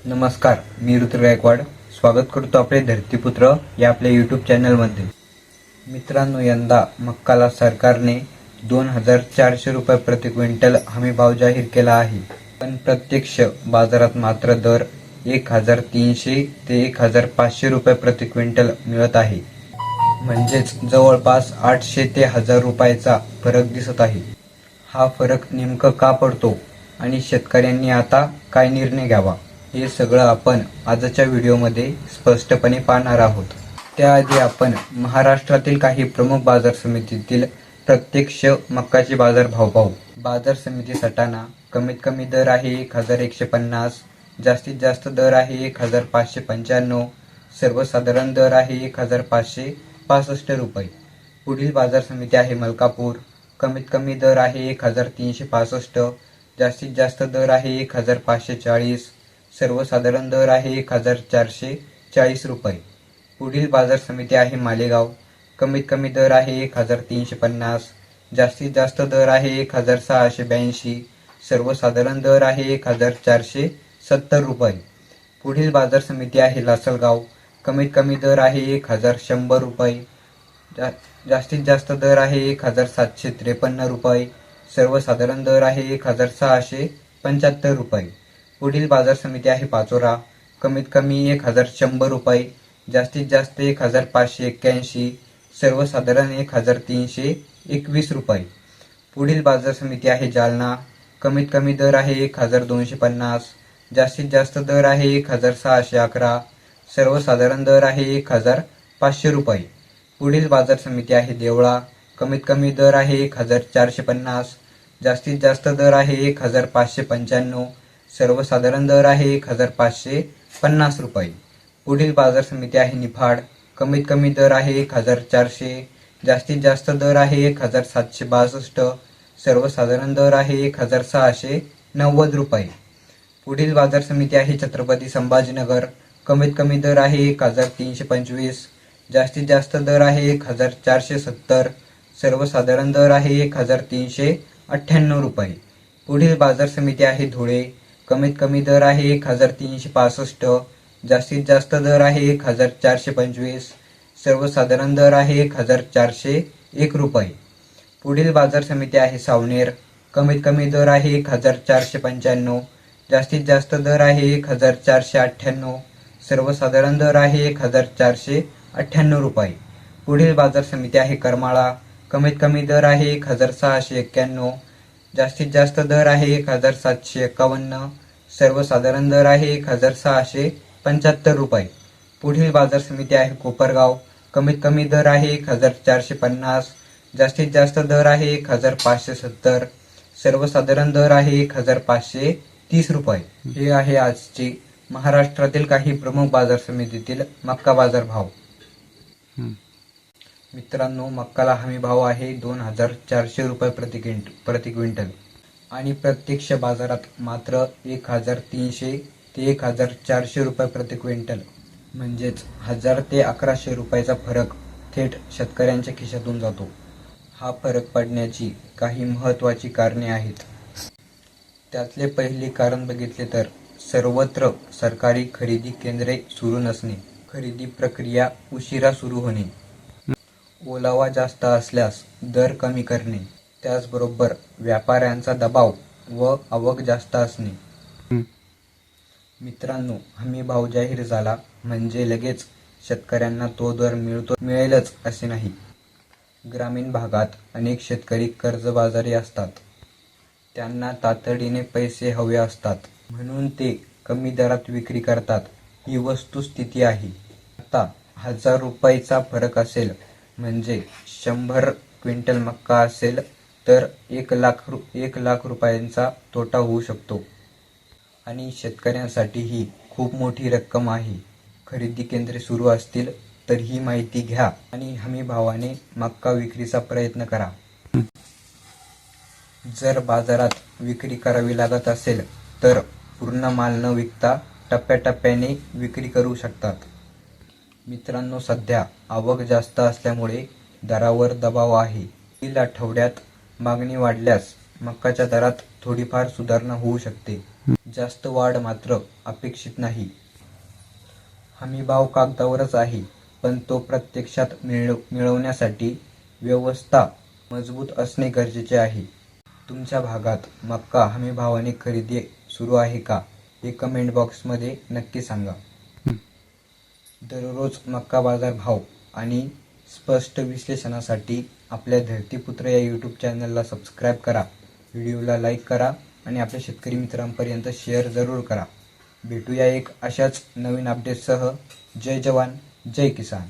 नमस्कार, मी ऋतु गायकवाड स्वागत करतो आपले धरतीपुत्र या आपल्या यूट्यूब चॅनलमध्ये। मित्रांनो, यंदा मक्काला सरकारने 2400 रुपये प्रति क्विंटल हमी भाव जाहीर केला आहे, पण प्रत्यक्ष बाजारात मात्र दर 1300 ते 1500 रुपये प्रति क्विंटल मिळत आहे। म्हणजेच जवळपास 800 ते 1000 रुपयाचा फरक दिसत आहे। हा फरक नेमका का पडतो आणि शेतकऱ्यांनी आता काय निर्णय घ्यावा, हे सगळं आपण आजच्या व्हिडिओमध्ये स्पष्टपणे पाहणार आहोत। त्याआधी आपण महाराष्ट्रातील काही प्रमुख बाजार समितीतील प्रत्यक्ष मक्काचे बाजार भाव पाहू। बाजार समिती सटाणा कमीत कमी दर आहे 1150, जास्तीत जास्त दर आहे 1595, सर्वसाधारण दर आहे 1565 रुपये। पुढील बाजार समिती आहे मलकापूर, कमीत कमी दर आहे 1365, जास्तीत जास्त दर आहे 1540, सर्वसाधारण दर आहे 1440 रुपये। पुढील बाजार समिती आहे मालेगाव, कमीत कमी दर आहे 1350, जास्तीत जास्त दर आहे 1682, सर्वसाधारण दर आहे 1470 रुपये। पुढील बाजार समिती आहे लासलगाव, कमीत कमी दर आहे 1100 रुपये, जास्तीत जास्त दर आहे 1753 रुपये, सर्वसाधारण दर आहे 1675 रुपये। पुढील बाजार समिती आहे पाचोरा, कमीत कमी 1100 रुपये, जास्तीत जास्त 1581, सर्वसाधारण 1321 रुपये। पुढील बाजार समिती आहे जालना, कमीत कमी दर आहे 1250, जास्तीत जास्त दर आहे 1611, सर्वसाधारण दर आहे 1500 रुपये। पुढील बाजार समिती आहे देवळा, कमीत कमी दर आहे 1450, जास्तीत जास्त दर आहे 1595, सर्वसाधारण दर आहे 1550 रुपये। पुढील बाजार समिती आहे निफाड, कमीत कमी दर आहे 1400, जास्तीत जास्त दर आहे 1762, सर्वसाधारण दर आहे 1690 रुपये। पुढील बाजार समिती आहे छत्रपती संभाजीनगर, कमीत कमी दर आहे 1325, जास्तीत जास्त दर आहे 1470, सर्वसाधारण दर आहे 1398 रुपये। पुढील बाजार समिती आहे धुळे, कमीत कमी दर आहे 1365, जास्तीत जास्त दर आहे 1425, सर्वसाधारण दर आहे 1401 रुपये। पुढील बाजार समिती आहे सावनेर, कमीत कमी दर आहे 1495, जास्तीत जास्त दर आहे 1498, सर्वसाधारण दर आहे 1498 रुपये। पुढील बाजार समिती आहे करमाळा, कमीत कमी दर आहे 1691, जास्तीत जास्त दर आहे 1751, सर्वसाधारण दर आहे 1675 रुपये। पुढील बाजार समिती आहे कोपरगाव, कमीत कमी दर आहे 1450, जास्तीत जास्त दर आहे 1570, सर्वसाधारण दर आहे 1530 रुपये। हे आहे आजचे महाराष्ट्रातील काही प्रमुख बाजार समितीतील मक्का बाजार भाव। मित्रांनो, मक्काला हमी भाव आहे 2400 रुपये प्रति क्विंटल आणि प्रत्यक्ष बाजारात मात्र 1300 ते 1400 रुपये प्रति क्विंटल, म्हणजेच 1000 ते 1100 रुपयाचा फरक थेट शेतकऱ्यांच्या खिशातून जातो। हा फरक पडण्याची काही महत्त्वाची कारणे आहेत। त्यातले पहिले कारण बघितले तर सर्वत्र सरकारी खरेदी केंद्रे सुरू नसणे, खरेदी प्रक्रिया उशिरा सुरू होणे, ओलावा जास्त असल्यास दर कमी करणे, त्याचबरोबर व्यापाऱ्यांचा दबाव व आवक जास्त असणे। मित्रांनो, हमी भाव जाहीर झाला म्हणजे लगेच शेतकऱ्यांना तो दर मिळेलच असे नाही। ग्रामीण भागात अनेक शेतकरी कर्जबाजारी असतात, त्यांना तातडीने पैसे हवे असतात, म्हणून ते कमी दरात विक्री करतात, ही वस्तुस्थिती आहे। आता 1000 रुपयाचा फरक असेल म्हणजे 100 क्विंटल मक्का असेल तर 1 लाख रुपयांचा तोटा होऊ शकतो आणि शेतकऱ्यांसाठी ही खूप मोठी रक्कम आहे। खरेदी केंद्रे सुरू असतील तर ही माहिती घ्या आणि हमी भावाने मक्का विक्रीचा प्रयत्न करा। जर बाजारात विक्री करावी लागत असेल तर पूर्ण माल न विकता टप्प्याटप्प्याने विक्री करू शकतात। मित्रांनो, सध्या आवक जास्त असल्यामुळे दरावर दबाव आहे। पुढील आठवड्यात मागणी वाढल्यास मक्काच्या दरात थोडीफार सुधारणा होऊ शकते. जास्त वाढ मात्र अपेक्षित नाही. हमीभाव कागदावरच आहे, पण तो प्रत्यक्षात मिळवण्यासाठी व्यवस्था मजबूत असणे गरजेचे आहे. तुमच्या भागात मक्का हमीभावाने खरेदी सुरू आहे का, हे कमेंट बॉक्समध्ये नक्की सांगा. दररोज मक्का बाजार भाव आणि स्पष्ट विश्लेषणासाठी आपल्या धरतीपुत्र या यूट्यूब चॅनलला सबस्क्राईब करा, व्हिडिओला लाईक करा आणि आपल्या शेतकरी मित्रांपर्यंत शेअर जरूर करा. भेटूया एक अशाच नवीन अपडेटसह. जय जवान, जय किसान.